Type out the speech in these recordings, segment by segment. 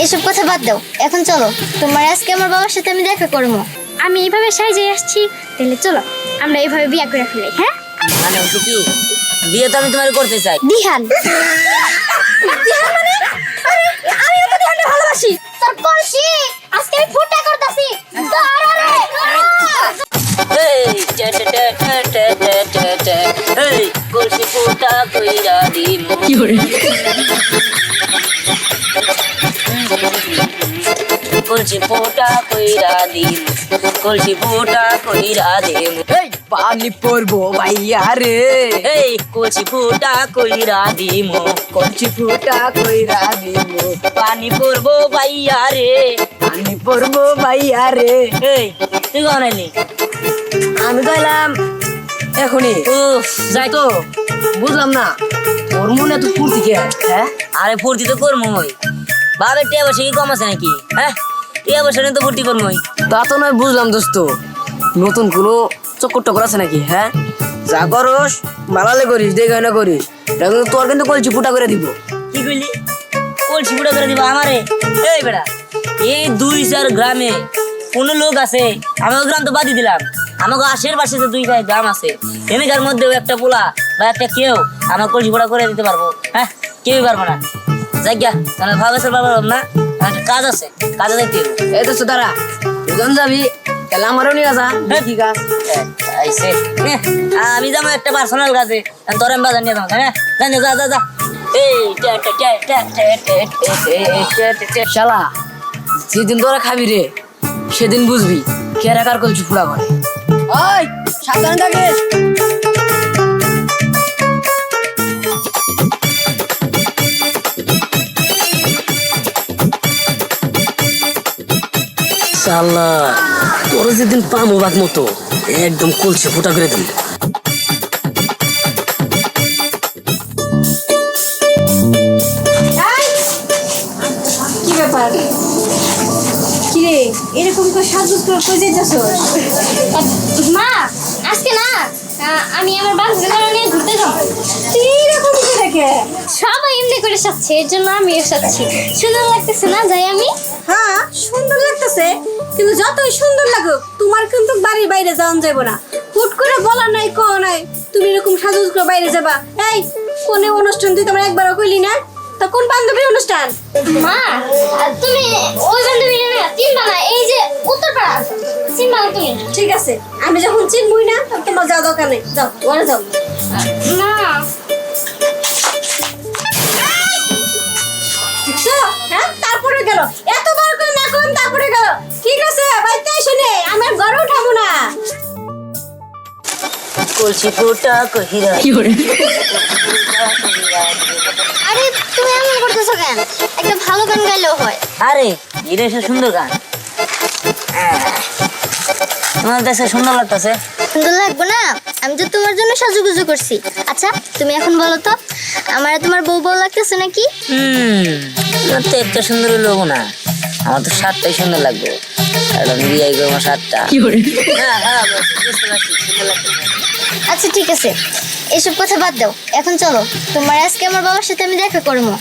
এসব কথা বাদ দাও, এখন চলো তোমার আজকে আমার বাবার সাথে আমি দেখা করবো। আমি এইভাবে সাইজে আসছি, তাহলে চলো আমরা এইভাবে বিয়ে করে ফেলি। হ্যাঁ মানে হচ্ছে কি, বিয়ে তো আমি তোমার করতে চাই। দিহান দিহান মানে আরে আমি তো দিহানকে ভালোবাসি। তোর কলসি আজকে আমি ফুটা করতেছি। কলসি ফুটা কইরা দিমু, কলসি ফুটা কইরা দিমু, কলসি ফুটা কইরা দিমু। পানি পড়বো ভাইয়া রে, এই কলসি ফুটা কইরা দিমু, কলসি ফুটা কইরা দিব। পানি পড়বো ভাইয়া রে। পানি পড়বো ভাইয়া রে। এই তুই কোন আইলি? আমি তো এলাম এখনই। উফ, যাই তো বুঝলাম না তোর মনে এত ফুর্তি কে? হ্যাঁ আরে ফুর্তি তো করমই, বাবার টিয়া বসে কি কম আছে নাকি? হ্যাঁ, টিয়া বসে তো ফুর্তি করমই। তা তো নয় বুঝলাম দোস্ত, নতুন কোনো চক্কর টক্কর আছে নাকি? হ্যাঁ যা করস মালালে করিস, দেখে না করিস, এটা কিন্তু তোর কিন্তু কলসি ফুটা করে দিব। কি কইলি? কলসি ফুটা করে দিবা আমারে? এই বেটা, এই 2-4 গ্রামে কোন লোক আছে? আমাকে গ্রাম তো বাদি দিলাম, আমাকে আশেপাশে যে 2-4 গ্রাম আছে, এখানকার মধ্যেও একটা পোলা বা একটা কেউ আমার কলসি ফুটা করে দিতে পারবো? হ্যাঁ, কেউই পারবো না। যাই গা, তাহলে ভাবেছে পারবো না, একটা কাজ আছে, কাজে যাইতে হবে। এই দোস্ত দাঁড়া, দুজন যাবি তাহলে আমারও নিয়ে যা। কি কাজ? আইসে আমি যাবো একটা পার্সোনাল কাজে, তোর আমি বাজার নিয়ে যাবো। হ্যাঁ যা যা যা যা। এই শালা যেদিন তোরা খাবি রে সেদিন বুঝবি কেরা কার কলসি ফুড়া করে। ওই সাবধানে থাকিস। শালা তোর যেদিন পামো বাঘ মতো একদম কলসি ফুটা করে দেব। কি ব্যাপার? কি রে এরকম করে সাজুজ করে কই যাইতাছস? মা আজকে না আমি আমার বান্ধবীরা নিয়ে ঘুরতে যাব। তুই এরকম করে দেখে সবাই এমনি করে সাজছে, এর জন্য আমিও সাজছি। সুন্দর লাগতেছে না? যাই আমি। হ্যাঁ সুন্দর লাগতেছে, কিন্তু যতই সুন্দর লাগুক তোমার কিন্তু বাড়ির বাইরে যাওয়া যাবে না। হুট করে বলা নাই কো নাই তুমি এরকম সাজুজ করে বাইরে যাবা। এই কোন অনুষ্ঠান তুই তোমার একবারও কইলি না? তা কোন বান্ধবীর অনুষ্ঠান? মা তুমি ওই বান্ধবীরা না চিনবা না, এই যে উত্তরপাড়া চিনবা না তুমি? ঠিক আছে, আমি যখন চিনবই না তখন তোমার যাওয়া দরকার নেই, যাও ওরা যাও। না দেখছো? হ্যাঁ তারপরে গেল, এতবার করে না করলাম তারপরে গেল। ঠিক আছে বাইতে শুনে আমার ঘরে উঠাবো না। কলসি ফুটা কহিরা আরে তুমি এমন করতেছো কেন? একটা ভালো গান গাইলেও হয়। আরে এটা একটা সুন্দর গান। তোমার দেশে সুন্দর লাগতেছে। সুন্দর লাগবে না? আমি তো তোমার জন্য সাজুগুজু করছি। আচ্ছা তুমি এখন বলো তো, আমার তোমার বউ বউ লাগতেছে নাকি? তোমার তো একটা সুন্দর লোক না, আমার তো শার্টটাই সুন্দর লাগবে। একদম বিয়ে করবো আমার শার্টটা। হ্যাঁ হ্যাঁ বুঝতে পারছি, সুন্দর লাগতেছে। আচ্ছা ঠিক আছে, এসব কথা বাদ দাও, এখন চলো তোমার আজকে আমার বাবার সাথে আমি দেখা করবো,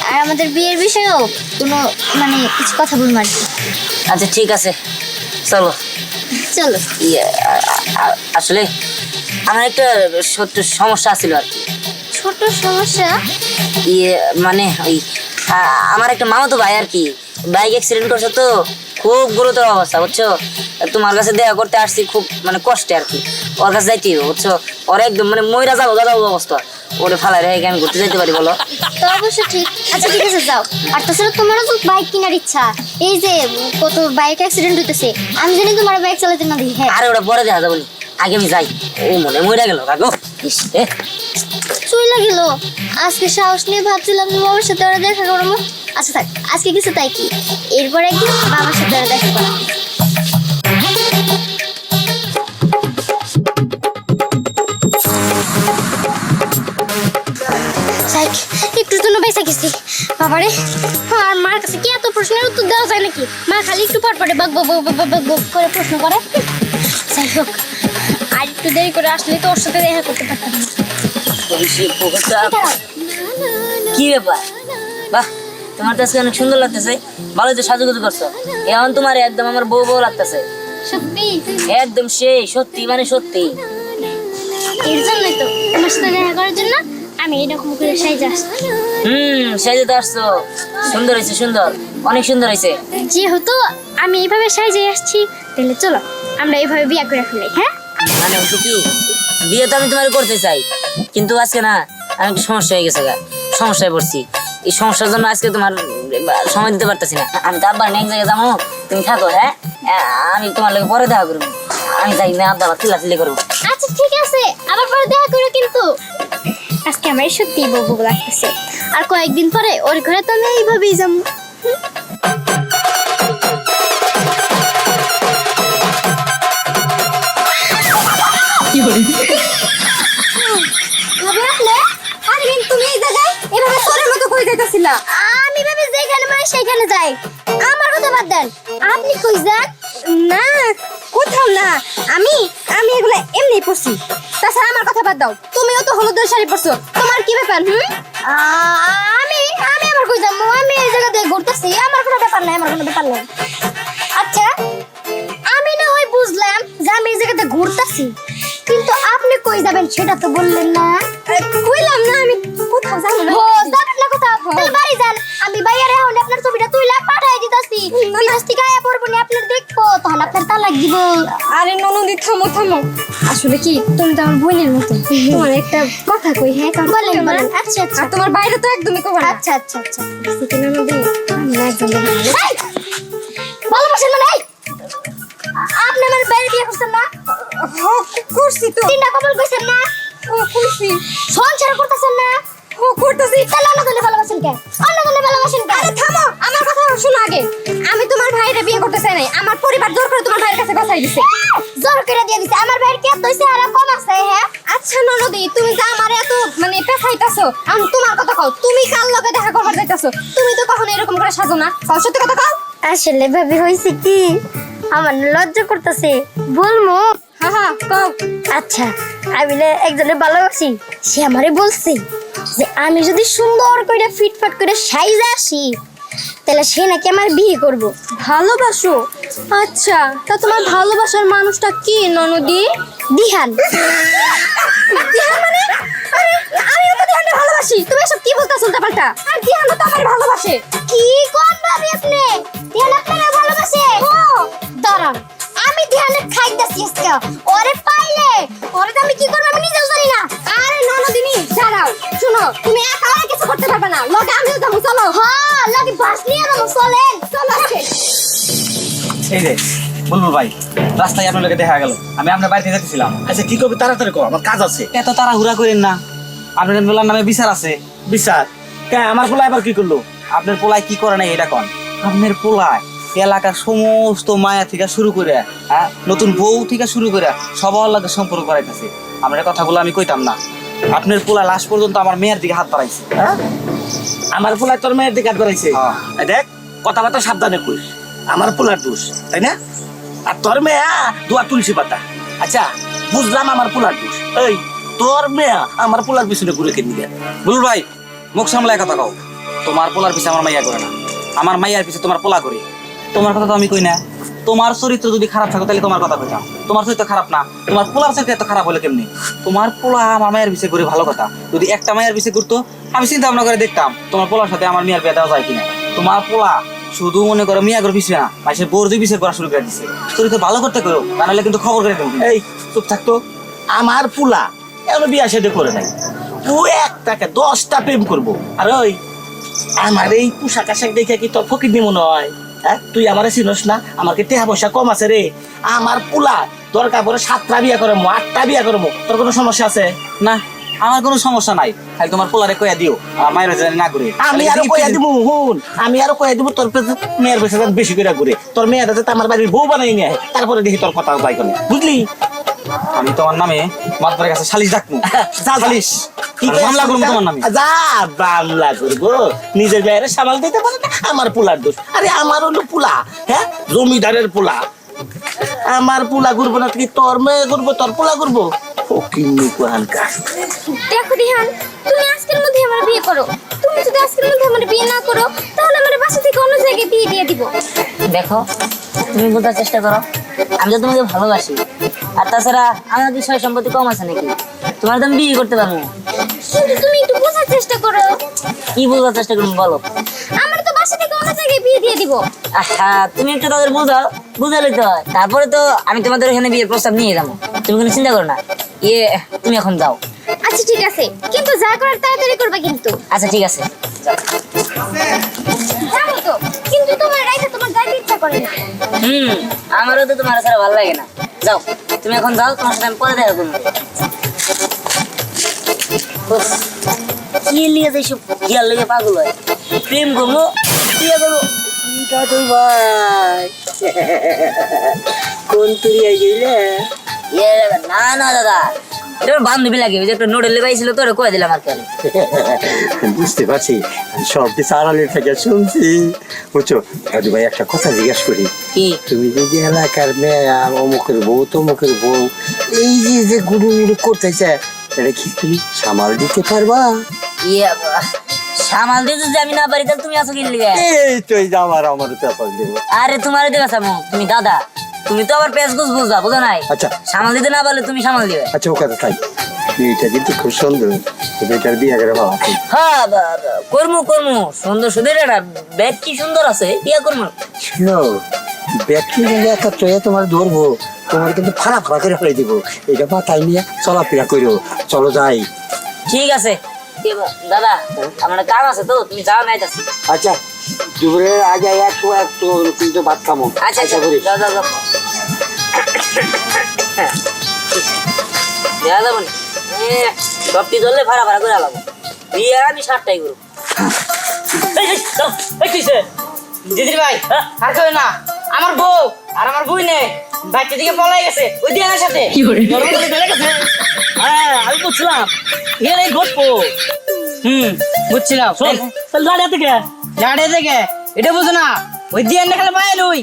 আর আমাদের বিয়ের বিষয়েও কোনো কিছু কথা বলবো আর কি। আচ্ছা ঠিক আছে, চলো। চলো। ইয়ে আসলে আমার একটা ছোট্ট সমস্যা ছিল আর কি। ছোট সমস্যা? ইয়ে মানে ওই আমার একটা মামাতো ভাই আর কি বাইক অ্যাক্সিডেন্ট করছে, তো খুব গুরুতর অবস্থা বুঝছো। তোমার কাছে দেখা করতে আসছি, খুব কষ্টে আর কি। ওর কাছে যাইতে হবে বুঝছো, ওর একদম ময়রা যাবো যাবো অবস্থা। ওরে ফালাই রেখে আমি ঘুরতে যাইতে পারি বলো? তো অবশ্য ঠিক। আচ্ছা ঠিক আছে যাও। আর তাছাড়া তোমারও তো বাইক কেনার ইচ্ছা, এই যে কত বাইক অ্যাক্সিডেন্ট হইতেছে, আমি জানি তোমার বাইক চালাতে না দিই। হ্যাঁ আরে ওটা পরে দেখা যাবো, আগে আমি যাই। ও মনে ময়রা গেল কাকু। চইলা গেল। আজকে সাহস নিয়ে ভাবছিলাম যে বাবার সাথে ওরা দেখা করবো। আচ্ছা থাক, আজকে কিছু তাই কি, এরপর একদিন বাবার সাথে ওরা দেখা করা। একটুর জন্য বেঁচে গেছি। বাবারে, আর মার কাছে কি এত প্রশ্নের উত্তর দেওয়া যায় নাকি? মা খালি একটু পটপটে বক বক বক বক বক বক করে প্রশ্ন করে। যাই হোক, আর একটু দেরি করে আসলে তো ওর সাথে দেখা করতে পারতাম না। কি ব্যাপার? বাহ, তোমার তো আজকে অনেক সুন্দর লাগতেছে, ভালোই তো সাজুগুজু করছো। এখন তোমার একদম আমার বউ বউ লাগতেছে, সত্যি একদম সেই সত্যি মানে সত্যি। এর জন্যই তো তোমার সাথে দেখা করার জন্য আমি এরকম করে সাইজ আসছি। সাইজে তো আসছো, সুন্দর হয়েছে, সুন্দর, অনেক সুন্দর হয়েছে। যেহেতু আমি এইভাবে সাইজে আসছি, তাহলে চলো আমরা এইভাবে বিয়ে করে ফেলি। হ্যাঁ, মানে হচ্ছে কি, বিয়ে তো আমি তোমার করতে চাই, কিন্তু আজকে না আমি একটু সমস্যা হয়ে গেছে, সমস্যায় পড়ছি। এই সমস্যার জন্য আজকে তোমার সময় দিতে পারতেছি না। আমি তো আব্বার এক জায়গায় যাবো, তুমি থাকো। হ্যাঁ, আমি তোমার লোক পরে দেখা করবো, আমি যাই না, আব্বা চিল্লাচিল্লি করবো। আচ্ছা ঠিক আছে, আবার পরে দেখা করো। কিন্তু আজকে আমার সত্যি বউ লাগতেছে, আর কয়েকদিন পরে ওর ঘরে তো আমি এইভাবেই যাবো। ভাবে আসলে আরে কিন্তু তুমি এই জায়গায় এভাবে তোরের মতো কই যাইতাছিলা? আমি ভাবি যেখানে মানে সেখানে যাই, আমার কথা বাদ দেন। আপনি কই যান? না কোথাও না, আমি আমি এগুলো এমনি পরছি। তাছাড়া আমার কথা বাদ দাও, তুমিও তো হলুদের শাড়ি পরছো, তোমার কি ব্যাপার? আমি আমি আবার কই যাবো? আমি এই জায়গাতে ঘুরতেছি, আমার কোনো ব্যাপার নাই, আমার কোনো ব্যাপার নাই। আচ্ছা, আমি না হয় বুঝলাম যে আমি এই জায়গাতে ঘুরতেছি, কিন্তু আপনি কই যাবেন সেটা তো বললেন না। কইলাম না আমি কোথাও যাবো না। ও যাবেন না কোথাও? তাহলে বাড়ি যান, আমি বাইরে এখন আপনার ছবিটা তুইলা পাঠাই দিতাছি। বিদেশ থেকে আয়া পড়বো নি, আপনার দেখবো, তখন আপনার তালাক দিব। আরে ননদি থামো থামো, আসলে কি তুমি তো আমার বোনের মতো, তোমার একটা কথা কই। হ্যাঁ কারণ বলেন বলেন। আচ্ছা আচ্ছা আর তোমার বাইরে তো একদমই কবে না। আচ্ছা আচ্ছা আচ্ছা। সেটা ননদি আমি না একদম এই, ভালোবাসেন মানে? এই, আপনি আমার বাইরে বিয়ে করছেন না? করছি তো। তিনটা কবল কইছেন না? ও করছি। সংসার করতেছেন না? ও করতেছি। তাহলে অন্যজনে ভালোবাসেন কেন? অন্যজনে ভালোবাসেন কেন? আরে থামো, আমার কথা শোনো আগে। আমি তোমার ভাইরে বিয়ে করতে চাই নাই, আমার পরিবার জোর করে তোমার ভাইয়ের কাছে গছাই দিছে। জোর করে দিয়ে দিছে। আমার ভাইয়ের কে দইছে আর কম আছে? হ্যাঁ, আচ্ছা ননদি, তুমি যে আমার এত মানে পেছাইতাছো, আমি তোমার কথা কও, তুমি কার লগে দেখা করবার যাইতাছো? তুমি তো কখনো এরকম করে সাজো না, কও সত্যি কথা কও। আসলে ভাবি হইছে কি, আমার লজ্জা করতেছে, বলমু? হ্যাঁ হ্যাঁ কও। আচ্ছা, আমি না একজনের ভালোবাসি, সে আমারে বলছে যে আমি যদি সুন্দর করে ফিটফাট করে সাইজে আসি, তাহলে সে নাকি আমার বিয়ে করব। ভালোবাসো? আচ্ছা, তা তোমার ভালোবাসার মানুষটা কি ননদি? দিহান। দিহান মানে? আরে আমিও তো দিহানকে ভালোবাসি, তুমি এসব কি বলতাছ উল্টাপাল্টা? আর দিহানও তো আমারে ভালোবাসে। কি কোন ভাবি আপনি? দিহান আপনারে ভালোবাসে? দাঁড়ান, আমি দিহানের খাইতাছি আজকে। ওরে পাইলে ওরে তো আমি কি করব আমি নিজেও জানি না। আরে ননদিনী দাঁড়াও, শুনো, তুমি একা আর কিছু করতে পারবে না, লগে আমিও যাবো, চলো। হ্যাঁ, লাগি বাস নিয়ে যাবো, চলেন। চলো আজকে। এই রে বুলবুল ভাই, রাস্তায় আপনার লোকে দেখা গেল, আমি আপনার বাড়িতে যেতেছিলাম। আচ্ছা কি করবি, তাড়াতাড়ি কর, আমার কাজ আছে। এত তাড়াহুড়া করেন না, আপনার বলার নামে বিচার আছে। বিচার? কে? আমার পোলা এবার কি করলো? আপনার পোলায় কি করে না এটা কন। আপনার পোলায় এলাকার সমস্ত মায়া থেকে শুরু করে, হ্যাঁ, নতুন বউ থেকে শুরু করে সবার লাগে সম্পর্ক করাইতেছে। আপনার কথাগুলো আমি কইতাম না। আপনার পোলা লাস্ট পর্যন্ত আমার মেয়ের দিকে হাত বাড়াইছে। হ্যাঁ, আমার পোলায় তোর মেয়ের দিকে হাত বাড়াইছে। দেখ, কথাবার্তা সাবধানে কইস, আমার পোলার দোষ, তাই না? আর তোর মেয়া দোয়া তুলসী পাতা। আচ্ছা বুঝলাম আমার পোলার দোষ। এই তোর মেয়া আমার পোলার পিছনে ঘুরে কেন দিলে? বুলবুল ভাই, মুখ সামলায় কথা কও। তোমার পোলার পিছনে আমার মাইয়া করে না, আমার মাইয়ার পিছনে তোমার পোলা করে। তোমার কথা তো আমি কই না। তোমার চরিত্র যদি খারাপ থাকে তাহলে তোমার কথা কইতাম। তোমার চরিত্র খারাপ না, তোমার পোলার চরিত্র এত খারাপ হলে কেমনি? তোমার পোলা আমার মায়ের পিছিয়ে ঘুরে ভালো কথা, যদি একটা মায়ের পিছিয়ে ঘুরতো আমি চিন্তা ভাবনা করে দেখতাম তোমার পোলার সাথে আমার মেয়ের বিয়ে দেওয়া যায় কিনা। তোমার পোলা শুধু মনে করো মিয়া করে পিছিয়ে না, মাসের বোর দুই পিছিয়ে করা শুরু করে দিচ্ছে। চরিত্র ভালো করতে করো, তা নাহলে কিন্তু খবর করে দেবো। এই চুপ থাকতো। আমার পোলা এমন বিয়া সাথে করে নাই, ও একটাকে 10টা প্রেম করবো। আর ওই আমার এই পোশাক আশাক দেখে কি তোর ফকির নি মনে হয়? হ্যাঁ, তুই আমারে চিনস না? আমার কি টেহা পয়সা কম আছে রে? আমার পোলা দরকার পরে 7টা বিয়া করবো, 8টা বিয়া করবো, তোর কোনো সমস্যা আছে? না, আমার কোনো সমস্যা নাই। খালি তোমার পোলারে কইয়া দিও আমার মায়ের জানি না ঘুরে। আমি আরো কইয়া দিব, হুন, আমি আরো কইয়া দিব তোর মেয়ের পয়সা বেশি করে ঘুরে, তোর মেয়ের যাতে আমার বাড়ির বউ বানাই নিয়ে, তারপরে দেখি তোর কথা তাই করে, বুঝলি? আমি তোমার নামে মাতবারের কাছে সালিশ ডাকবো। সালিশ কি মামলা করবো তোমার নামে? যা মামলা করবো, নিজের মেয়েরে সামাল দিতে পারে না, আমার পোলার দোষ। আরে আমার হলো পোলা, হ্যাঁ, জমিদারের পোলা। আমার পোলা ঘুরবো না, কি তোর মেয়ে ঘুরবো, তোর পোলা ঘুরবো? দেখো দিহান, তুমি আজকের মধ্যে আমার বিয়ে করো। তুমি যদি আজকের মধ্যে আমার বিয়ে না করো তাহলে আমার বাসা থেকে অন্য জায়গায় বিয়ে দিয়ে দিব। দেখো তুমি বোঝার চেষ্টা করো, আমি তো তোমাকে ভালোবাসি। আর তাছাড়া আমার বিষয় সম্পত্তি কম আছে নাকি? তোমার তো আমি বিয়ে করতে পারবো। কিন্তু তুমি একটু বোঝার চেষ্টা করো। কি বোঝার চেষ্টা করবো বলো? আমার তো বাসা থেকে অন্য জায়গায় বিয়ে দিয়ে দিব। আহা, তুমি একটু তাদের বোঝাও, বুঝালে তো হয়। তারপরে তো আমি তোমাদের এখানে বিয়ের প্রস্তাব নিয়ে যাবো, তুমি কোনো চিন্তা করো না। তুমি এখন যাও। আচ্ছা ঠিক আছে, কিন্তু যা করার তাড়াতাড়ি করবে কিন্তু। আচ্ছা ঠিক আছে, যাও। যাবো তো, কিন্তু তোমার রাইতে তোমার যাইতে ইচ্ছা করে না। আমারও তো তোমার ছাড়া ভালো লাগে না। যাও, তুমি এখন যাও, তোমার সাথে আমি পরে দেখা করবো। উফ, কি লিগে যাই সব গিয়ার লেগে পাগল হয়। প্রেম করবো, বিয়ে করবো। দাদু ভাই কোন তুই গেলে? না না দাদা, এটা আমার বান্ধবী লাগে, ওই যে একটা নোডেল লেগাইছিল তোরে কয়ে দিলাম আর কি। বুঝতে পারছি, সব কিছু আড়ালে থেকে শুনছি। বুঝছো দাদু ভাই, একটা কথা জিজ্ঞাসা করি। কি? তুমি যদি এলাকার মেয়ে অমুকের বউ তমুকের বউ এই যে গুরু গুরু করতেছে, এটা কি তুমি সামাল দিতে পারবা? সামাল দিয়ে যদি আমি না পারি তাহলে তুমি আছো কি লিগে? এই তো এই যে আমার পেপার দেবো। আরে তোমার দেবে সামু, তুমি দাদা, তুমি তো আবার পেঁচ গুছ বুঝবা, বুঝো নাই? আচ্ছা সামাল দিতে না পারলে তুমি সামাল দিবে। আচ্ছা, ও কথা তাই। এটা কিন্তু খুব সুন্দর, তুমি এটার বিয়ে করে ভালো। হ্যাঁ কর্মু কর্মু, সুন্দর সুন্দর একটা ব্যাগ কি সুন্দর আছে, বিয়ে কর্মু। শোনো, ব্যক্তি মিলে একাত্র তোমার ধরবো, তোমার কিন্তু ফাড়া ফাড়া করে ফেলে দিব। এটা মাথায় নিয়ে চলাফেরা করো। চলো যাই। ঠিক আছে দাদা, আমার কাম আছে তো, তুমি যাও নাই যাচ্ছি। আচ্ছা, দুপুরের আগে একটু কিন্তু ভাত খামো। আচ্ছা আচ্ছা, যাও যাও যাও। দেখা যাবো না, সবটি ধরলে ভাড়া ভাড়া করে আলাবো। বিয়ে আমি 7টাই করবো। দিদির ভাই আর কেউ না, আমার বউ আর আমার বই নে বাচ্চা দিকে পলাই গেছে ওই দিয়ানের সাথে। হ্যাঁ আমি বুঝছিলাম এর এই গল্প। বুঝছিলাম। লাড়িয়া থেকে লাড়ি থেকে এটা বুঝো না, ওই দিয়ান দেখালে বাইরে ওই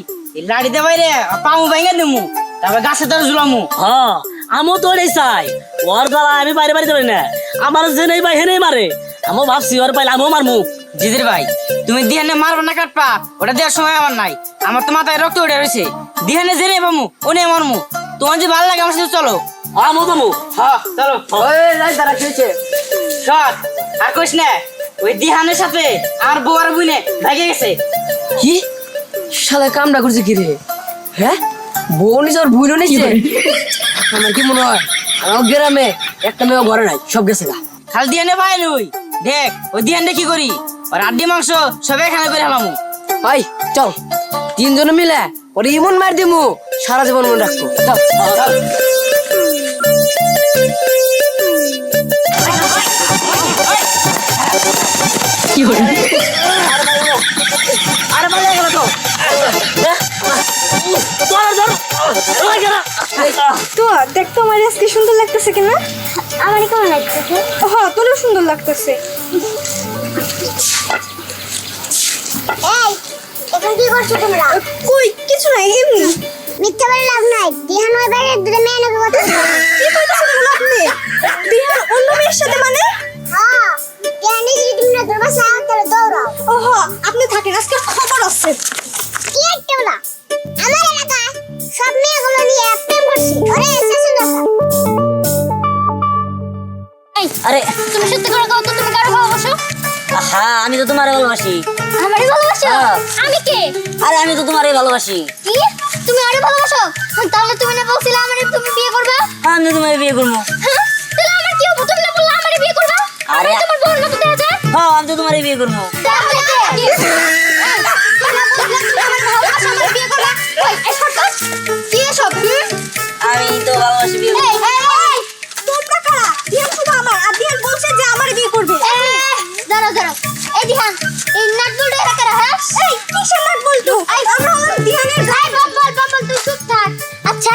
লাড়িতে বাইরে পামু ভেঙে দিমু, তারপর গাছে তোর ঝুলামু। হ্যাঁ আমিও তো ওটাই চাই। ওর দ্বারা আমি বাইরে বাইরে যাই না, আমার যে নেই ভাই হেনেই মারে। আমিও ভাবছি ওর পাইলে আমিও মারমু। দিদির ভাই তুমি দিহানে মারবা না কাটপা, ওটা দেওয়ার সময় আমার নাই। আমার তো মাথায় রক্ত উঠে রয়েছে, দিহানে জেনে পামু ও নিয়ে মারমু। তোমার যদি ভালো লাগে আমার সাথে চলো। আমিও যাবো। হ্যাঁ চলো। তারা খেয়েছে সৎ আর কইস না, ওই দিহানের সাথে আমার বউ আর বুনে ভাগে গেছে। কি শালা কামটা করছে কি রে? হ্যাঁ, বউ নিছে আর বুইলো নিছে। আমার কি মনে হয় আমার গ্রামে একটা মেয়ে ঘরে নাই, সব গেছে গা। খালি দিহানে পাই লই দেখ, ওই দিহানে কি করি, আর আড্ডি মাংস সব এখানে করে হেলামু। ভাই চল, তিনজনে মিলে ওরে এমন মার দিমু সারা জীবন মনে রাখবো। চল। আরে মারিয়া গেল তো। তো দেখ তো আমার আজকে সুন্দর লাগতেছে কিনা? আমার কেমন লাগতেছে? হ্যাঁ, তোরও সুন্দর লাগতেছে। এই এখন কি করছো তোমরা? কই কিছু নাই, এমনি। মিথ্যা বলে লাভ নাই। দিহান ওই বাইরে দুটো মেয়ে নাকি কথা বলে। কি কইতাছ বলো আপনি? বিহার অন্য মেয়ের সাথে মানে? হ্যাঁ, দিহান যদি তুমি না ধরবা সাথে তাহলে দৌড়াও। ওহো, আপনি থাকেন, আজকে খবর আছে। কি একটা বলা? আমার এলাকায় সব মেয়েগুলো নিয়ে প্রেম করছি। ওরে শাসন দশা। এই আরে তুমি সত্যি করে কও তো, তুমি কারো ভালোবাসো? হ্যাঁ আমি তো তোমারে ভালোবাসি। আমারই ভালোবাসো? হ্যাঁ। আমি কে? আরে আমি তো তোমারে ভালোবাসি। কি তুমি আরে ভালোবাসো? তাহলে তুমি না বলছিলে আমারে তুমি বিয়ে করবে? আমি তো তোমারে বিয়ে করবো। হ্যাঁ, তাহলে আমার কি হবে? তুমি না বললে আমারে বিয়ে করবে? আরে আরে তোমার বোন মতো দেখা যায়। হ্যাঁ আমি তো তোমারে বিয়ে করবো। তাহলে কি? আমার বিয়ে করবে? ওই এই শর্ট কি এসব? আমি তো ভালোবাসি বিয়ে করবো। এই, তোমরা কারা? দিহান শুধু আমার, আর দিহান বলছে যে আমার বিয়ে করবে। দাঁড়াও দাঁড়াও, এই দিহান এই নাটবুলটা এরা কারা? হ্যাঁ এই কিসের নাট বলতো? আমরা হলাম দিহানের ভাই বাবল তুই চুপ থাক। আচ্ছা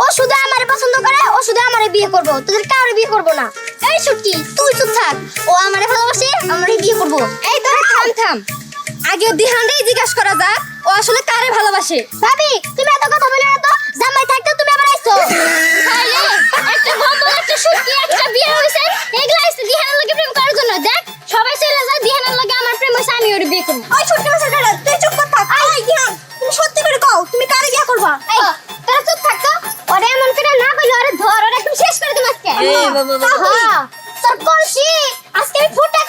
ও শুধু আমারে পছন্দ করে, ও শুধু আমারে বিয়ে করব, তোদের কাউরে বিয়ে করব না। এই শুটকি তুই চুপ থাক, ও আমারে ভালোবাসে, আমারে বিয়ে করব। এই তোরা থাম, আগে দিহানকেই জিজ্ঞাসা করা যাক ও আসলে কারে ভালোবাসে। ভাবি তুমি এত কথা বলে না তো, জামাই থাকতে তুমি আবার আইছো। তাইলে একটা বাবল একটা শুটকি একটা বিয়ে হইছে, এগুলা আইছে দিহানের লগে প্রেম করার জন্য। দেখ সবাই চলে যায়, দিহানের ওরে বিয়ে করবো। ওই ছোট্ট মাছের গাড়া তুই চুপ কর থাক। এই দিহান তুমি সত্যি করে কও তুমি কারে বিয়ে করবা? এই তোরা চুপ থাক তো। ওরে এমন করে না কইলে ওরে ধর, ওরে একদম শেষ করে দিম আজকে। এই বাবা, বাবা। হ্যাঁ, তোর কলসি আজকে আমি ফুটা